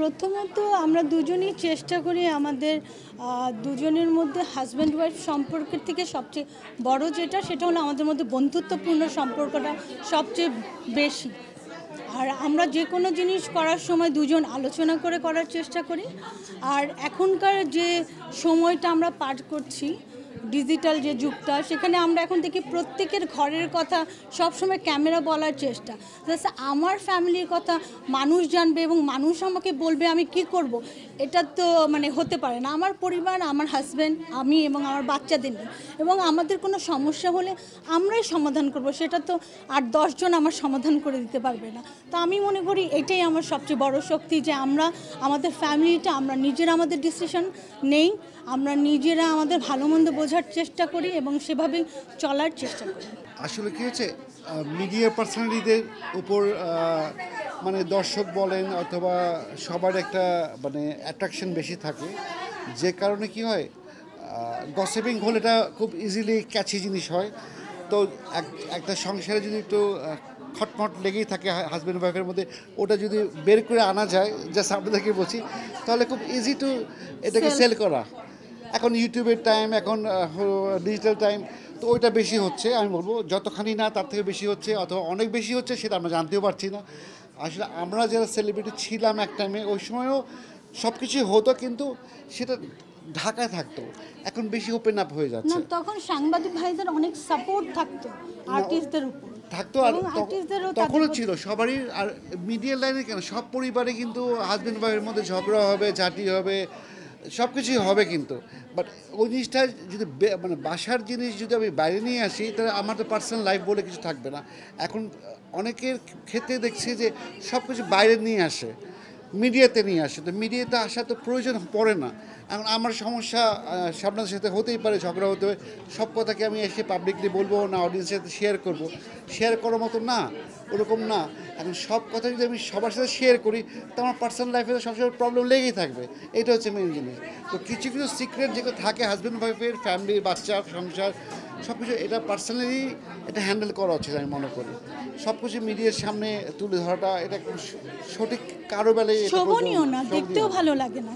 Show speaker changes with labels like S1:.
S1: প্রথমত আমরা দুজনেই চেষ্টা করি আমাদের দুজনের মধ্যে হাজব্যান্ড ওয়াইফ সম্পর্কের থেকে সবচেয়ে বড় যেটা সেটা হলো আমাদের মধ্যে বন্ধুত্বপূর্ণ সম্পর্কটা সবচেয়ে বেশি। আর আমরা যে কোনো জিনিস করার সময় দুজন আলোচনা করে করার চেষ্টা করি। আর এখনকার যে সময়টা আমরা পার করছি, ডিজিটাল যে যুগটা, সেখানে আমরা এখন দেখি প্রত্যেকের ঘরের কথা সবসময় ক্যামেরা বলার চেষ্টা। জাস্ট আমার ফ্যামিলির কথা মানুষ জানবে এবং মানুষ আমাকে বলবে আমি কি করব, এটা তো হতে পারে না। আমার পরিবার, আমার হাজব্যান্ড, আমি এবং আমার বাচ্চাদের নিয়ে, এবং আমাদের কোনো সমস্যা হলে আমরাই সমাধান করব, সেটা তো আর 10 জন আমার সমাধান করে দিতে পারবে না। তো আমি মনে করি এটাই আমার সবচেয়ে বড় শক্তি, যে আমরা আমাদের ফ্যামিলিটা আমরা নিজেরা আমাদের ডিসিশন নেই, আমরা নিজেরা আমাদের ভালো মন্দ বোঝার চেষ্টা করি এবং সেভাবেই চলার চেষ্টা করি।
S2: আসলে কী হচ্ছে, মিডিয়া পার্সোনালিটিদের উপর দর্শক বলেন অথবা সবার একটা অ্যাট্রাকশন বেশি থাকে, যে কারণে কি হয়, গসিপিং হলে এটা খুব ইজিলি ক্যাচি জিনিস হয়। তো একটা সংসারে যদি একটু খটমট লেগেই থাকে হাজব্যান্ড ওয়াইফের মধ্যে, ওটা যদি বের করে আনা যায়, জাস্ট আপনাদেরকে বলছি, তাহলে খুব ইজি টু এটাকে সেল করা। এখন ইউটিউবের টাইম, এখন ডিজিটাল টাইম, তো ওইটা বেশি হচ্ছে। আমি বলবো যতখানি না তার থেকে বেশি হচ্ছে, অথবা অনেক বেশি হচ্ছে, সেটা আমরা জানতেও পারছি না। আসলে আমরা যারা সেলিব্রিটি ছিলাম এক টাইমে, ওই সময়ও সব কিছুই হতো, কিন্তু সেটা ঢাকায় থাকতো। এখন বেশি ওপেন আপ হয়ে যাচ্ছে।
S1: তখন সাংবাদিক ভাইদের অনেক সাপোর্ট থাকতো আর্টিস্টদের উপর
S2: থাকতো, আর তখনও ছিল সবারই। আর মিডিয়া লাইনে কেন, সব পরিবারে কিন্তু হাজব্যান্ড ওয়াইফের মধ্যে ঝগড়া হবে, ঝাঁটি হবে, সব কিছুই হবে। কিন্তু বাট ওই জিনিসটা যদি বাসার জিনিস যদি আমি বাইরে নিয়ে আসি, তাহলে আমার তো পার্সোনাল লাইফ বলে কিছু থাকবে না। এখন অনেকের ক্ষেত্রে দেখছি যে সব কিছু বাইরে নিয়ে আসে, মিডিয়াতে নিয়ে আসে। তো মিডিয়াতে আসা তো প্রয়োজন পড়ে না। এখন আমার সমস্যা আপনাদের সাথে হতেই পারে, ঝগড়া হতে হবে, সব কথাকে আমি এসে পাবলিকলি বলবো না, অডিয়েন্সের সাথে শেয়ার করার মতো না, ওরকম না। এখন সব কথা যদি আমি সবার সাথে শেয়ার করি, তো আমার পার্সোনাল লাইফে সবসময় প্রবলেম লেগেই থাকবে। এটা হচ্ছে মেন জিনিস। তো কিছু কিছু সিক্রেট যেগুলো থাকে হাজব্যান্ড ওয়াইফের, ফ্যামিলি, বাচ্চা, সংসার, সব কিছু এটা পার্সোনালি এটা হ্যান্ডেল করা উচিত আমি মনে করি। সব কিছু মিডিয়ার সামনে তুলে ধরাটা এটা সঠিক কারো বেলায়
S1: শোভনীয় না, দেখতেও ভালো লাগে না।